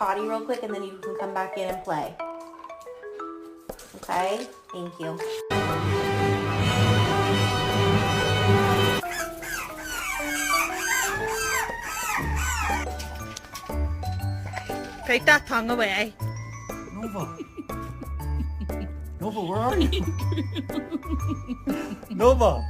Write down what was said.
potty real quick and then you can come back in and play. Okay? Thank you. Take that tongue away. Nova. Nova, where are you? Nova.